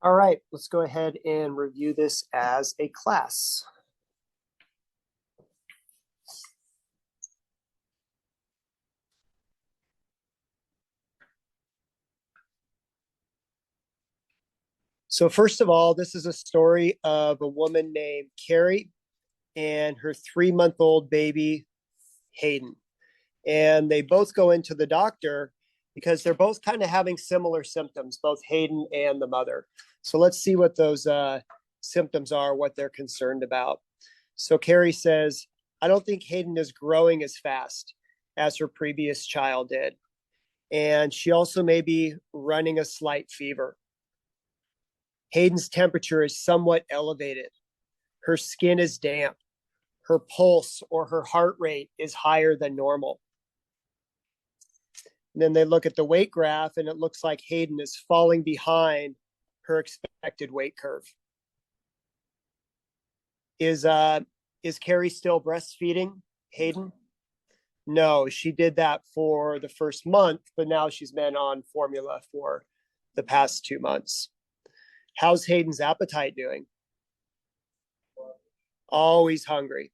All right, let's go ahead and review this as a class. So first of all, this is a story of a woman named Carrie and her 3-month-old baby, Hayden. And they both go into the doctor because they're both kind of having similar symptoms, both Hayden and the mother. So let's see what those symptoms are, what they're concerned about. So Carrie says, I don't think Hayden is growing as fast as her previous child did. And she also may be running a slight fever. Hayden's temperature is somewhat elevated. Her skin is damp. Her pulse or her heart rate is higher than normal. And then they look at the weight graph, and it looks like Hayden is falling behind her expected weight curve. Is Carrie still breastfeeding Hayden? No, she did that for the first month, but now she's been on formula for the past 2 months. How's Hayden's appetite doing? Always hungry.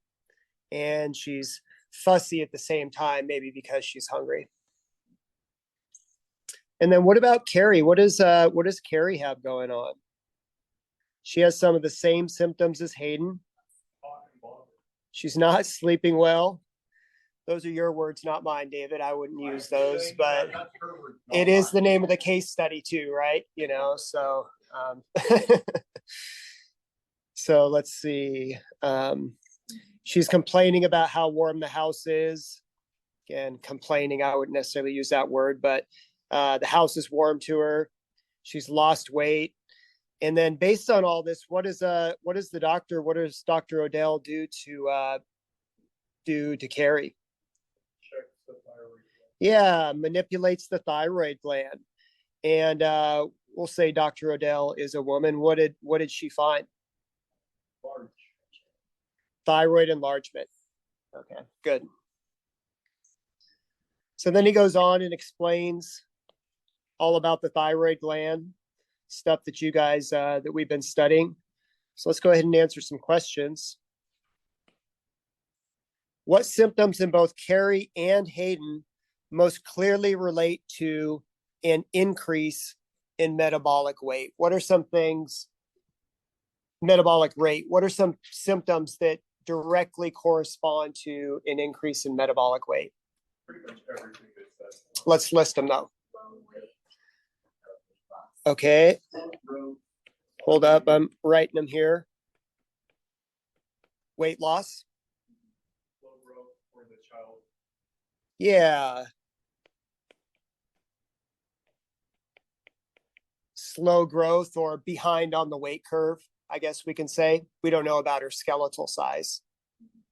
And she's fussy at the same time, maybe because she's hungry. And then what about Carrie? What does Carrie have going on? She has some of the same symptoms as Hayden. She's not sleeping well. Those are your words, not mine, David. I wouldn't use those, but it is the name of the case study too, right? So so let's see. She's complaining about how warm the house is. Again, complaining, I wouldn't necessarily use that word, but the house is warm to her. She's lost weight. And then based on all this, what does Dr. Odell do to Carrie? Yeah, manipulates the thyroid gland. And we'll say Dr. Odell is a woman. What did she find? Thyroid enlargement. Okay, good. So then he goes on and explains all about the thyroid gland, stuff that you guys that we've been studying. So let's go ahead and answer some questions. What symptoms in both Carrie and Hayden most clearly relate to an increase in metabolic weight? What are some things, metabolic rate? What are some symptoms that directly correspond to an increase in metabolic weight? Pretty much everything that's that. Let's list them though. Okay. Hold up. I'm writing them here. Weight loss. Slow growth for the child. Yeah. Slow growth or behind on the weight curve, I guess we can say. We don't know about her skeletal size.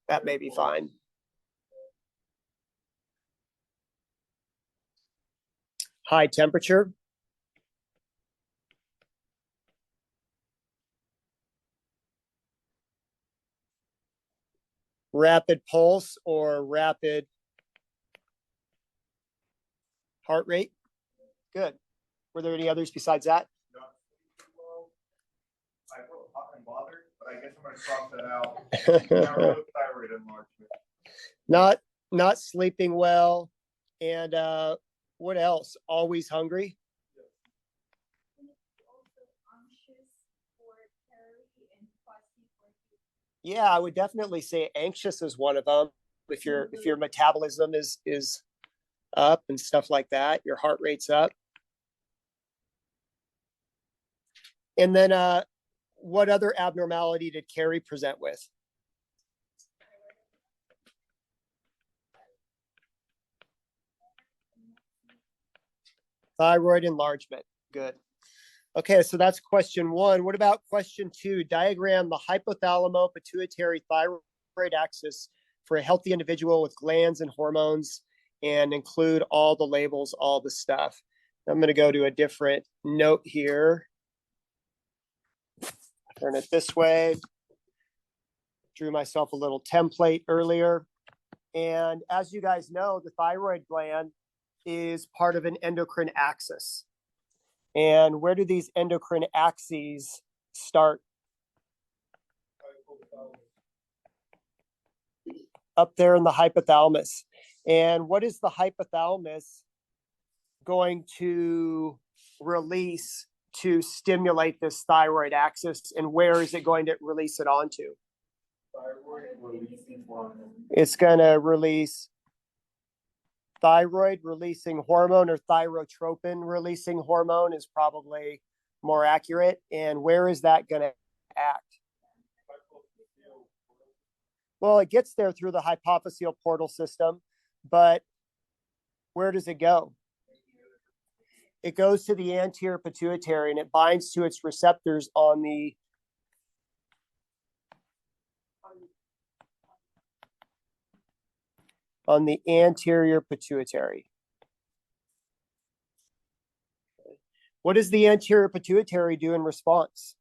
That may be fine. High temperature. Rapid pulse or rapid heart rate. Good. Were there any others besides that? I wrote hot and bothered, but I guess I'm going to cross that out. I wrote thyroid enlargement. Not sleeping well. And what else? Always hungry. Yeah, I would definitely say anxious is one of them. If your metabolism is up and stuff like that, your heart rate's up. And then what other abnormality did Carrie present with? Thyroid enlargement. Good. Okay, so that's question 1. What about question 2? Diagram the hypothalamo-pituitary thyroid axis for a healthy individual with glands and hormones, and include all the labels, all the stuff. I'm going to go to a different note here. Turn it this way. Drew myself a little template earlier. And as you guys know, the thyroid gland is part of an endocrine axis. And where do these endocrine axes start? Up there in the hypothalamus. And what is the hypothalamus going to release to stimulate this thyroid axis, and where is it going to release it onto? It's going to release thyroid releasing hormone, or thyrotropin releasing hormone is probably more accurate. And where is that going to act? Well, it gets there through the hypophyseal portal system, but where does it go? It goes to the anterior pituitary, and it binds to its receptors on the anterior pituitary. What does the anterior pituitary do in response?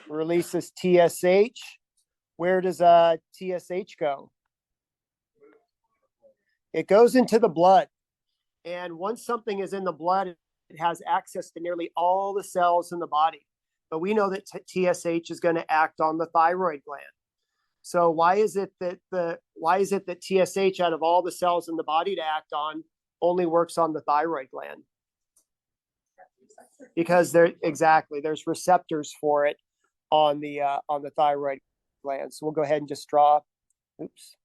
Releases TSH. Where does TSH go? It goes into the blood. And once something is in the blood, it has access to nearly all the cells in the body. But we know that TSH is going to act on the thyroid gland. So why is it that TSH, out of all the cells in the body to act on, only works on the thyroid gland? Because there's receptors for it on the thyroid gland. So we'll go ahead and just draw. Oops.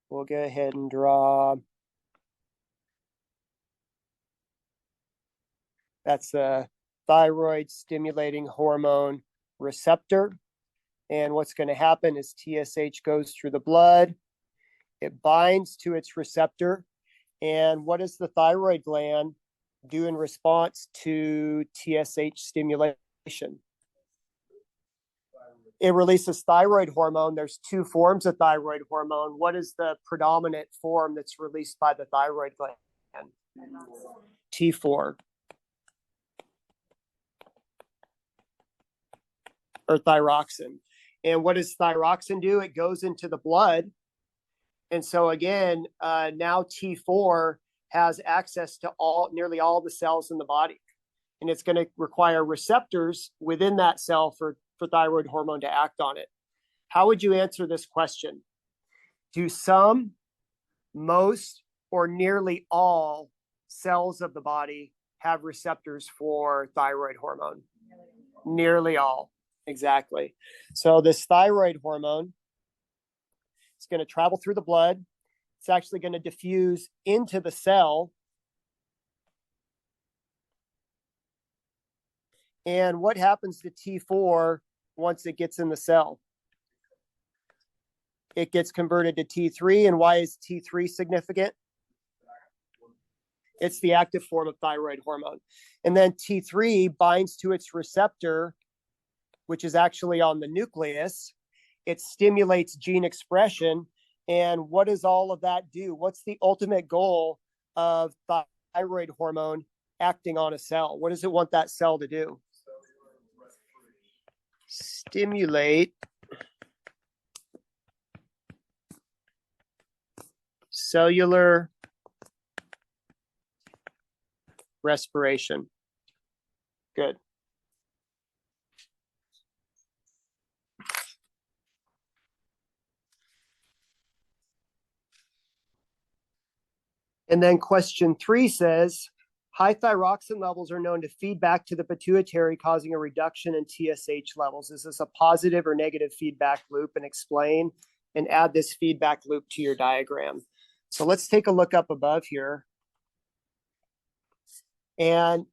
We'll go ahead and draw. That's the thyroid stimulating hormone receptor. And what's going to happen is TSH goes through the blood. It binds to its receptor. And what does the thyroid gland do in response to TSH stimulation? It releases thyroid hormone. There's two forms of thyroid hormone. What is the predominant form that's released by the thyroid gland? T4. Or thyroxine. And what does thyroxine do? It goes into the blood. And so again, now T4 has access to nearly all the cells in the body. And it's going to require receptors within that cell for thyroid hormone to act on it. How would you answer this question? Do some, most, or nearly all cells of the body have receptors for thyroid hormone? Nearly all. Exactly. So this thyroid hormone is going to travel through the blood. It's actually going to diffuse into the cell. And what happens to T4 once it gets in the cell? It gets converted to T3. And why is T3 significant? It's the active form of thyroid hormone. And then T3 binds to its receptor, which is actually on the nucleus. It stimulates gene expression. And what does all of that do? What's the ultimate goal of thyroid hormone acting on a cell? What does it want that cell to do? Stimulate cellular respiration. Good. And then question 3 says, high thyroxine levels are known to feed back to the pituitary, causing a reduction in TSH levels. Is this a positive or negative feedback loop? And explain and add this feedback loop to your diagram. So let's take a look up above here. And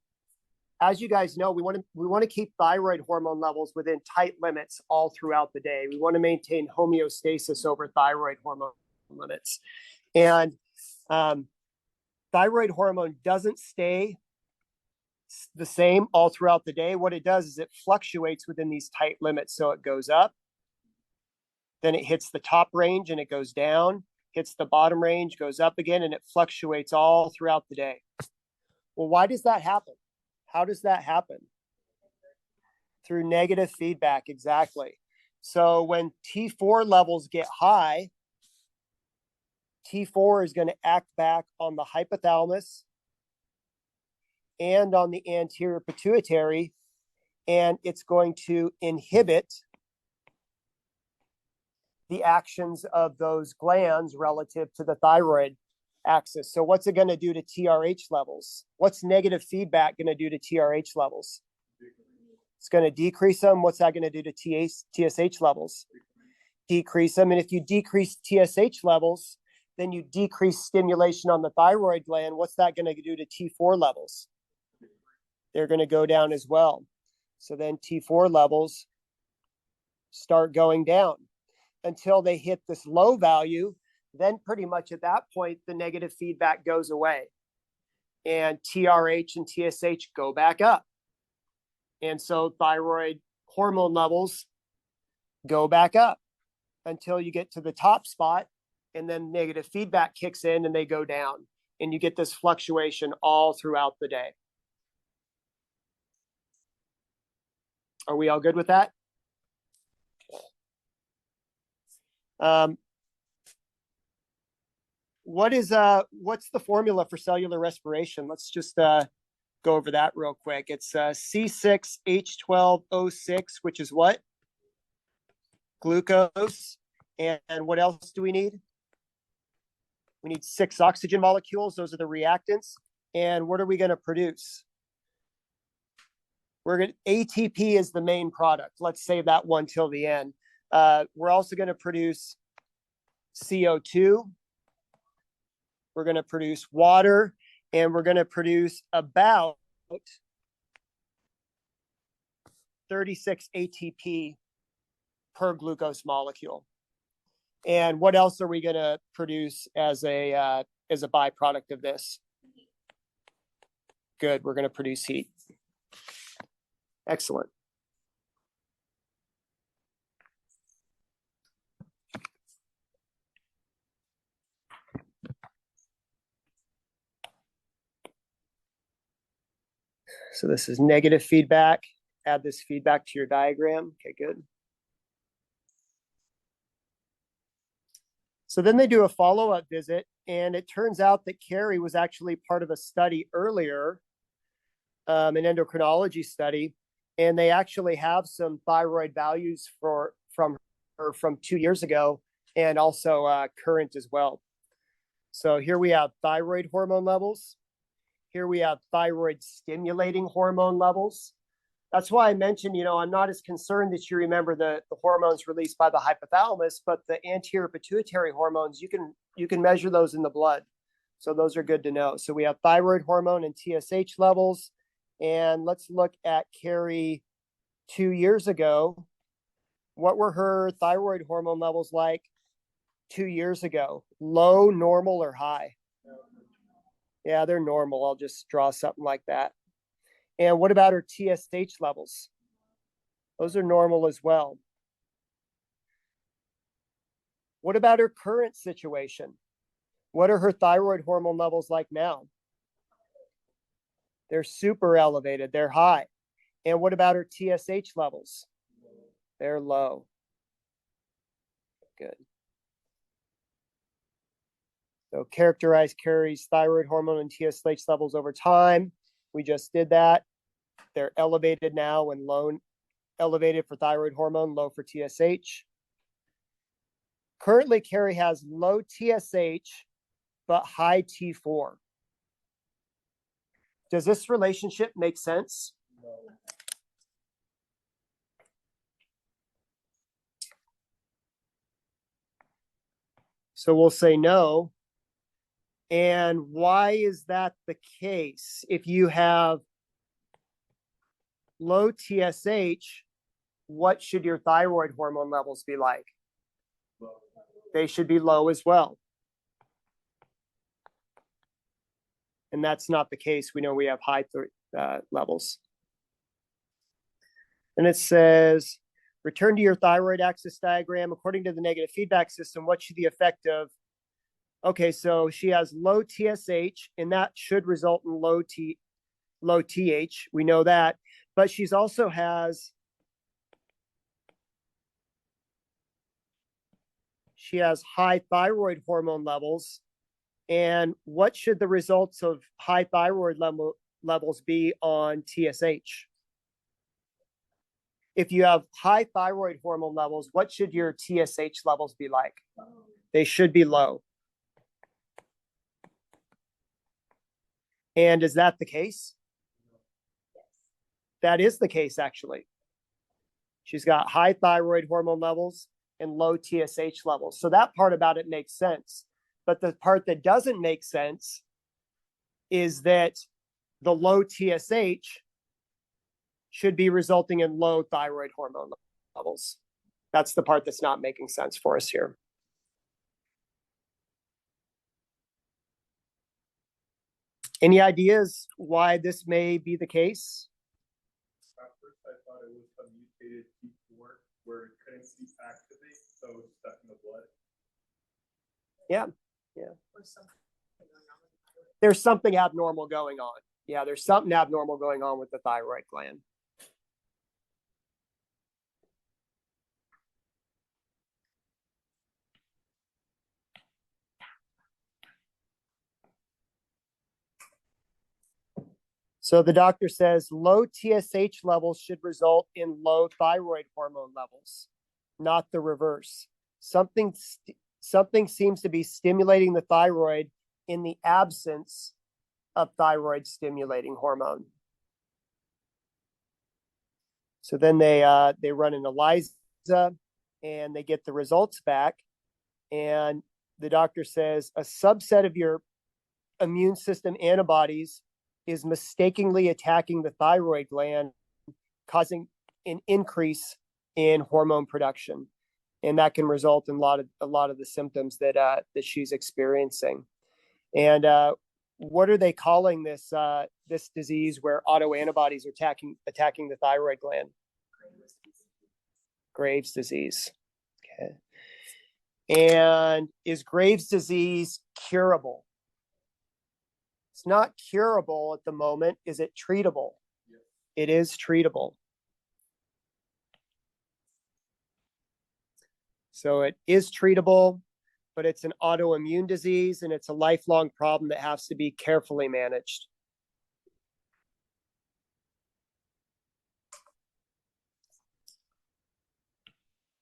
as you guys know, we want to keep thyroid hormone levels within tight limits all throughout the day. We want to maintain homeostasis over thyroid hormone limits. And thyroid hormone doesn't stay the same all throughout the day. What it does is it fluctuates within these tight limits. So it goes up, then it hits the top range and it goes down, hits the bottom range, goes up again, and it fluctuates all throughout the day. Well, why does that happen? How does that happen? Through negative feedback, exactly. So when T4 levels get high, T4 is going to act back on the hypothalamus and on the anterior pituitary, and it's going to inhibit the actions of those glands relative to the thyroid axis. So what's it going to do to TRH levels? What's negative feedback going to do to TRH levels? It's going to decrease them. What's that going to do to TSH levels? Decrease them. And if you decrease TSH levels, then you decrease stimulation on the thyroid gland. What's that going to do to T4 levels? They're going to go down as well. So then T4 levels start going down until they hit this low value. Then pretty much at that point, the negative feedback goes away and TRH and TSH go back up. And so thyroid hormone levels go back up until you get to the top spot, and then negative feedback kicks in and they go down, and you get this fluctuation all throughout the day. Are we all good with that? What's the formula for cellular respiration? Let's just go over that real quick. It's C6H12O6, which is what? Glucose. And what else do we need? We need 6 oxygen molecules. Those are the reactants. And what are we going to produce? ATP is the main product. Let's save that one till the end. We're also going to produce CO2. We're going to produce water, and we're going to produce about 36 ATP per glucose molecule. And what else are we going to produce as a byproduct of this? Good. We're going to produce heat. Excellent. So this is negative feedback. Add this feedback to your diagram. Okay, good. So then they do a follow-up visit, and it turns out that Carrie was actually part of a study earlier, an endocrinology study, and they actually have some thyroid values from her from 2 years ago, and also current as well. So here we have thyroid hormone levels. Here we have thyroid stimulating hormone levels. That's why I mentioned, I'm not as concerned that you remember the hormones released by the hypothalamus, but the anterior pituitary hormones, you can measure those in the blood. So those are good to know. So we have thyroid hormone and TSH levels. And let's look at Carrie 2 years ago. What were her thyroid hormone levels like 2 years ago? Low, normal, or high? Yeah, they're normal. I'll just draw something like that. And what about her TSH levels? Those are normal as well. What about her current situation? What are her thyroid hormone levels like now? They're super elevated. They're high. And what about her TSH levels? They're low. Good. So characterize Carrie's thyroid hormone and TSH levels over time. We just did that. They're elevated now and low, elevated for thyroid hormone, low for TSH. Currently, Carrie has low TSH, but high T4. Does this relationship make sense? No. So we'll say no. And why is that the case? If you have low TSH, what should your thyroid hormone levels be like? They should be low as well. And that's not the case. We know we have high levels. And it says, return to your thyroid axis diagram. According to the negative feedback system, what should the effect of, okay, so she has low TSH, and that should result in low TH. We know that. But she's also has she has high thyroid hormone levels. And what should the results of high thyroid levels be on TSH? If you have high thyroid hormone levels, what should your TSH levels be like? They should be low. And is that the case? That is the case, actually. She's got high thyroid hormone levels and low TSH levels. So that part about it makes sense. But the part that doesn't make sense is that the low TSH should be resulting in low thyroid hormone levels. That's the part that's not making sense for us here. Any ideas why this may be the case? At first, I thought it was a mutated T4 where it couldn't activate, so it's stuck in the blood. Yeah. There's something abnormal going on. Yeah, there's something abnormal going on with the thyroid gland. So the doctor says low TSH levels should result in low thyroid hormone levels, not the reverse. Something seems to be stimulating the thyroid in the absence of thyroid stimulating hormone. So then they run an ELISA and they get the results back. And the doctor says a subset of your immune system antibodies is mistakenly attacking the thyroid gland, causing an increase in hormone production. And that can result in a lot of the symptoms that she's experiencing. And what are they calling this disease where autoantibodies are attacking the thyroid gland? Graves' disease. Okay. And is Graves' disease curable? It's not curable at the moment. Is it treatable? Yes. It is treatable. So it is treatable, but it's an autoimmune disease and it's a lifelong problem that has to be carefully managed.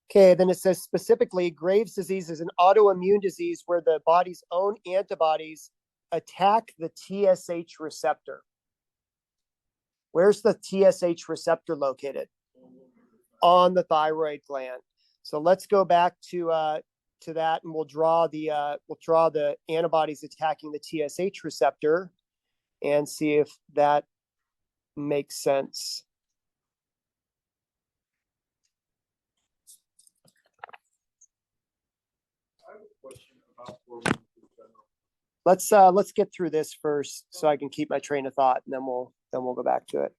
Okay, then it says specifically, Graves' disease is an autoimmune disease where the body's own antibodies attack the TSH receptor. Where's the TSH receptor located? On the thyroid gland. So let's go back to that, and we'll draw the antibodies attacking the TSH receptor and see if that makes sense. I have a question about hormones in general. Let's get through this first so I can keep my train of thought, and then we'll go back to it.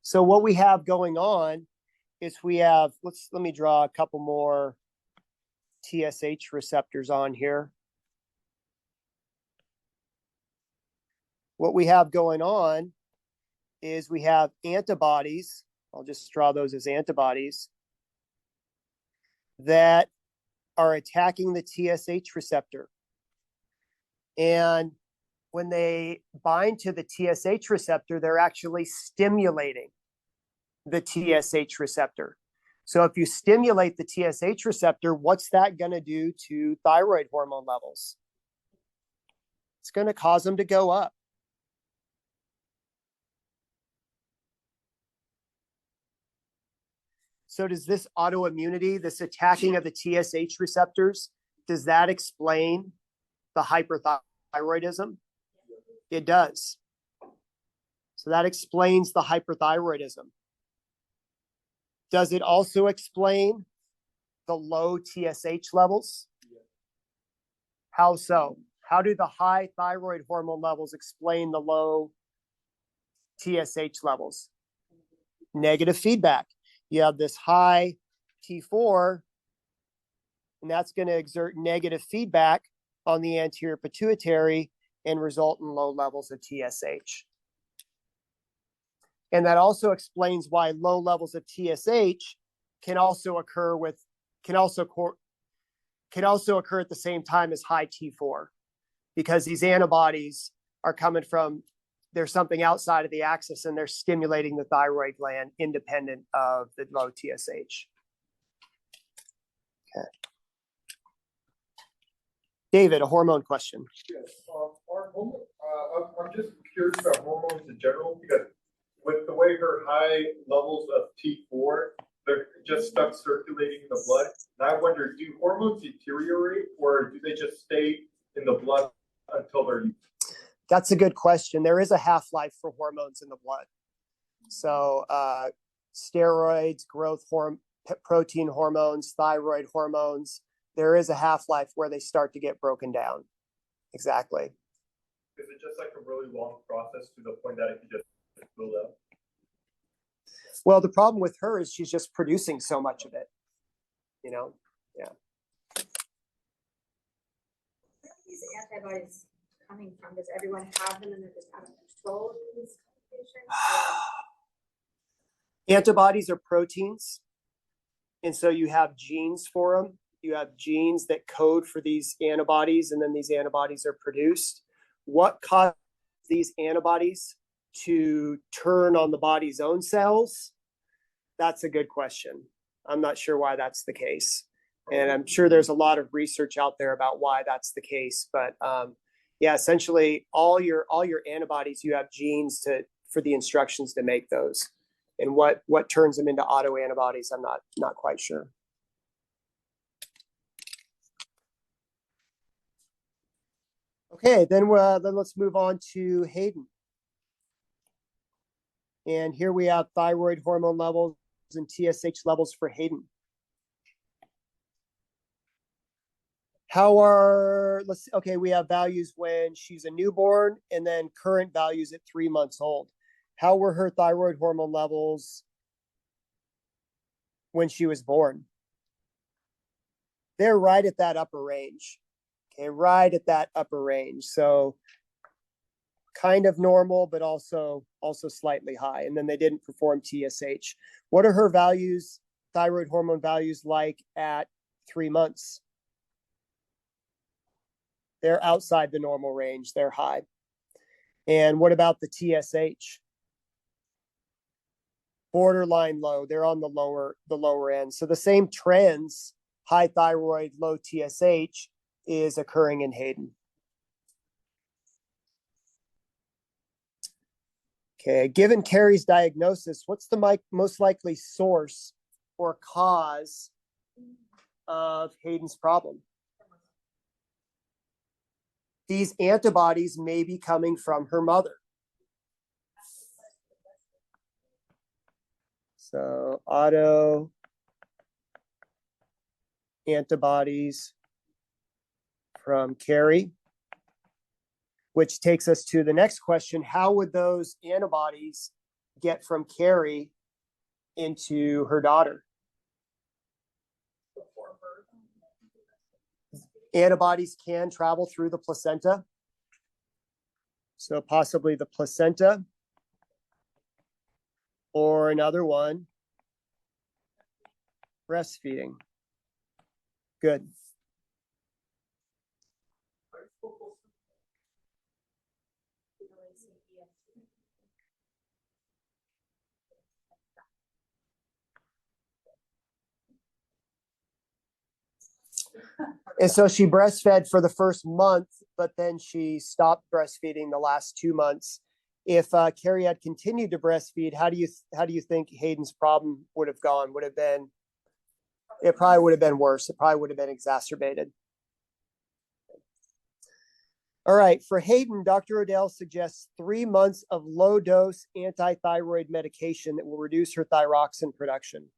So what we have going on is we have, let me draw a couple more TSH receptors on here. What we have going on is we have antibodies. I'll just draw those as antibodies that are attacking the TSH receptor. And when they bind to the TSH receptor, they're actually stimulating the TSH receptor. So if you stimulate the TSH receptor, what's that going to do to thyroid hormone levels? It's going to cause them to go up. So does this autoimmunity, this attacking of the TSH receptors, does that explain the hyperthyroidism? It does. So that explains the hyperthyroidism. Does it also explain the low TSH levels? How so? How do the high thyroid hormone levels explain the low TSH levels? Negative feedback. You have this high T4, and that's going to exert negative feedback on the anterior pituitary and result in low levels of TSH. And that also explains why low levels of TSH can also occur with can also occur at the same time as high T4, because these antibodies are coming from, there's something outside of the axis and they're stimulating the thyroid gland independent of the low TSH. Okay. David, a hormone question. Yes, are I'm just curious about hormones in general, because with the way her high levels of T4, they're just stuck circulating in the blood. And I wonder, do hormones deteriorate, or do they just stay in the blood until they're used? That's a good question. There is a half-life for hormones in the blood. So steroids, protein hormones, thyroid hormones, there is a half-life where they start to get broken down. Exactly. Is it just like a really long process to the point that it can just build up? Well, the problem with her is she's just producing so much of it, you know? Yeah. Where are these antibodies coming from? Does everyone have them and they're just out of control in these patients? Antibodies are proteins. And so you have genes for them. You have genes that code for these antibodies, and then these antibodies are produced. What causes these antibodies to turn on the body's own cells? That's a good question. I'm not sure why that's the case. And I'm sure there's a lot of research out there about why that's the case. But yeah, essentially all your antibodies, you have genes for the instructions to make those. And what turns them into autoantibodies, I'm not quite sure. Okay, then let's move on to Hayden. And here we have thyroid hormone levels and TSH levels for Hayden. We have values when she's a newborn and then current values at 3 months old. How were her thyroid hormone levels when she was born? They're right at that upper range. Okay, right at that upper range. So kind of normal, but also slightly high. And then they didn't perform TSH. What are her values, thyroid hormone values, like at 3 months? They're outside the normal range. They're high. And what about the TSH? Borderline low. They're on the lower end. So the same trends, high thyroid, low TSH, is occurring in Hayden. Okay, given Carrie's diagnosis, what's the most likely source or cause of Hayden's problem? These antibodies may be coming from her mother. So auto antibodies from Carrie, which takes us to the next question. How would those antibodies get from Carrie into her daughter? Antibodies can travel through the placenta. So possibly the placenta, or another one, breastfeeding. Good. And so she breastfed for the first month, but then she stopped breastfeeding the last 2 months. If Carrie had continued to breastfeed, how do you think Hayden's problem would have gone? It probably would have been worse. It probably would have been exacerbated. All right, for Hayden, Dr. Odell suggests 3 months of low-dose anti-thyroid medication that will reduce her thyroxine production.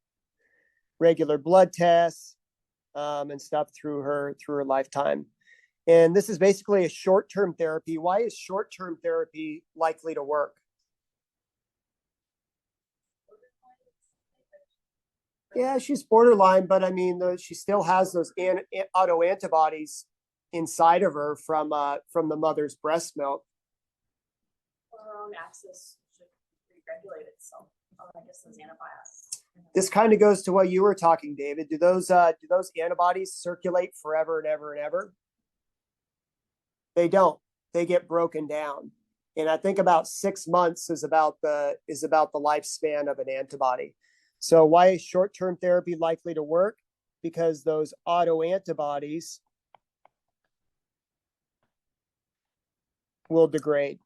Regular blood tests, and stuff through her lifetime. And this is basically a short-term therapy. Why is short-term therapy likely to work? Yeah, she's borderline, but I mean, she still has those autoantibodies inside of her from the mother's breast milk. Her own axis should regulate itself. I guess those antibiotics. This kind of goes to what you were talking, David. Do those antibodies circulate forever and ever and ever? They don't. They get broken down. And I think about 6 months is about the lifespan of an antibody. So why is short-term therapy likely to work? Because those autoantibodies will degrade.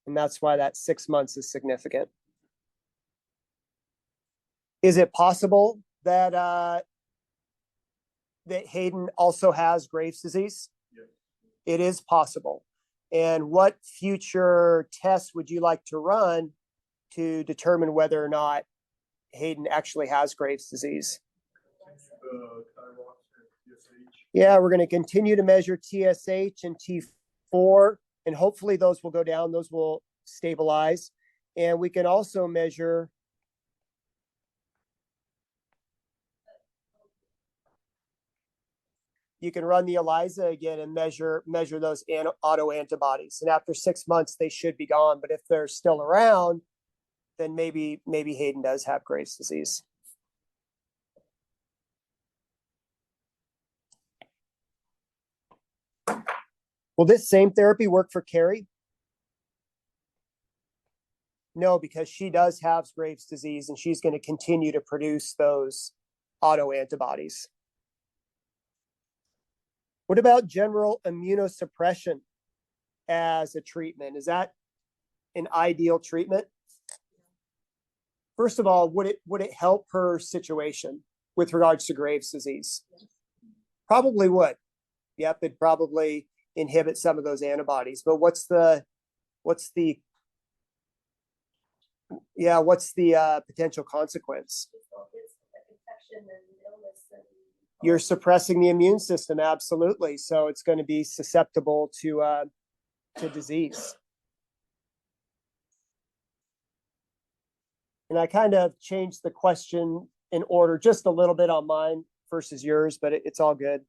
And that's why that 6 months is significant. Is it possible that that Hayden also has Graves' disease? Yes. It is possible. And what future tests would you like to run to determine whether or not Hayden actually has Graves' disease? Yeah, we're going to continue to measure TSH and T4, and hopefully those will go down. Those will stabilize. And we can also measure you can run the ELISA again and measure those autoantibodies. And after 6 months, they should be gone. But if they're still around, then maybe Hayden does have Graves' disease. Will this same therapy work for Carrie? No, because she does have Graves' disease and she's going to continue to produce those autoantibodies. What about general immunosuppression as a treatment? Is that an ideal treatment? First of all, would it help her situation with regards to Graves' disease? Probably would. Yep, it probably inhibit some of those antibodies. But what's the potential consequence? You're suppressing the immune system, absolutely. So it's going to be susceptible to disease. And I kind of changed the question in order just a little bit on mine versus yours, but it's all good.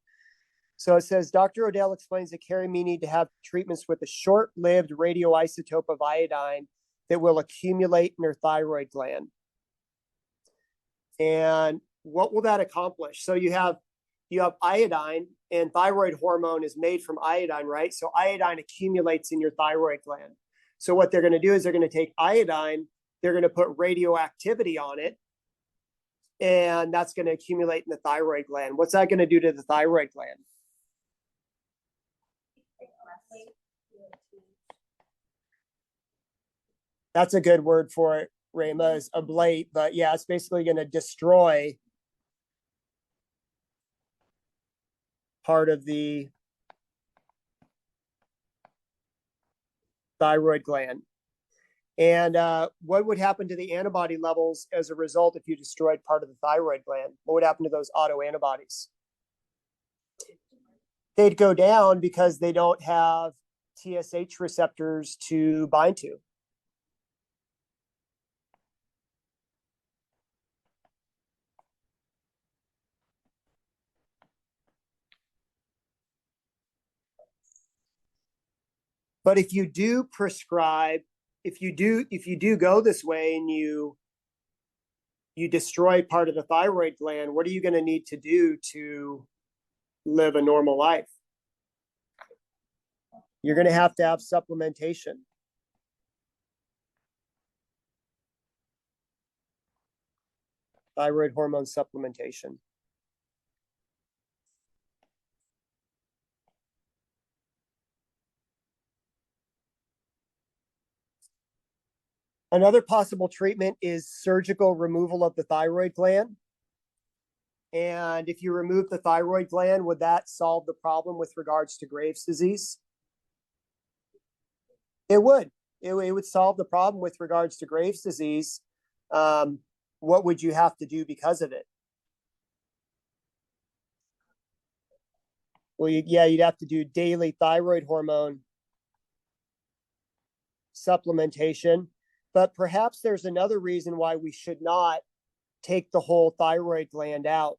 So it says, Dr. Odell explains that Carrie may need to have treatments with a short-lived radioisotope of iodine that will accumulate in her thyroid gland. And what will that accomplish? So you have iodine, and thyroid hormone is made from iodine, right? So iodine accumulates in your thyroid gland. So what they're going to do is they're going to take iodine, they're going to put radioactivity on it, and that's going to accumulate in the thyroid gland. What's that going to do to the thyroid gland? That's a good word for it, Rama, is ablate, but yeah, it's basically going to destroy part of the thyroid gland. And what would happen to the antibody levels as a result if you destroyed part of the thyroid gland? What would happen to those autoantibodies? They'd go down because they don't have TSH receptors to bind to. But if you do prescribe, if you do go this way and you destroy part of the thyroid gland, what are you going to need to do to live a normal life? You're going to have supplementation. Thyroid hormone supplementation. Another possible treatment is surgical removal of the thyroid gland. And if you remove the thyroid gland, would that solve the problem with regards to Graves' disease? It would. It would solve the problem with regards to Graves' disease. What would you have to do because of it? Well, you'd have to do daily thyroid hormone supplementation. But perhaps there's another reason why we should not take the whole thyroid gland out.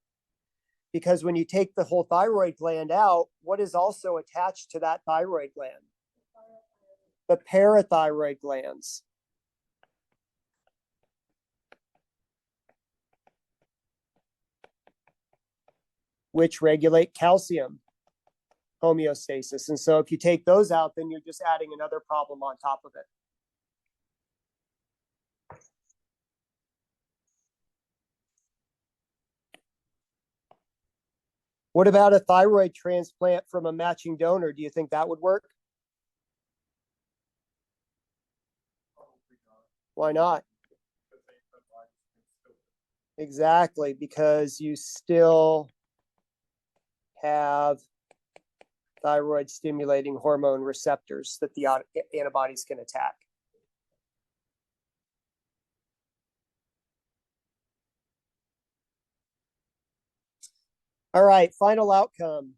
Because when you take the whole thyroid gland out, what is also attached to that thyroid gland? the parathyroid glands. Which regulate calcium homeostasis. And so if you take those out, then you're just adding another problem on top of it. What about a thyroid transplant from a matching donor? Do you think that would work? Why not? Exactly, because you still have thyroid stimulating hormone receptors that the antibodies can attack. All right, final outcome.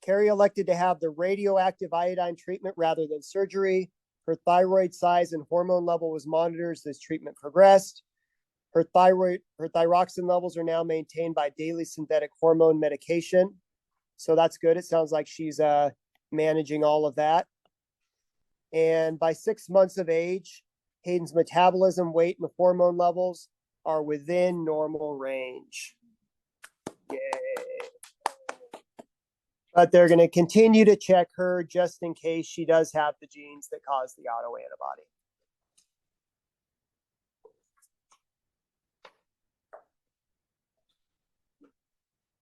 Carrie elected to have the radioactive iodine treatment rather than surgery. Her thyroid size and hormone level was monitored as treatment progressed. Her thyroxine levels are now maintained by daily synthetic hormone medication. So that's good. It sounds like she's managing all of that. And by 6 months of age, Hayden's metabolism, weight, and hormone levels are within normal range. Yay. But they're going to continue to check her just in case she does have the genes that cause the autoantibody.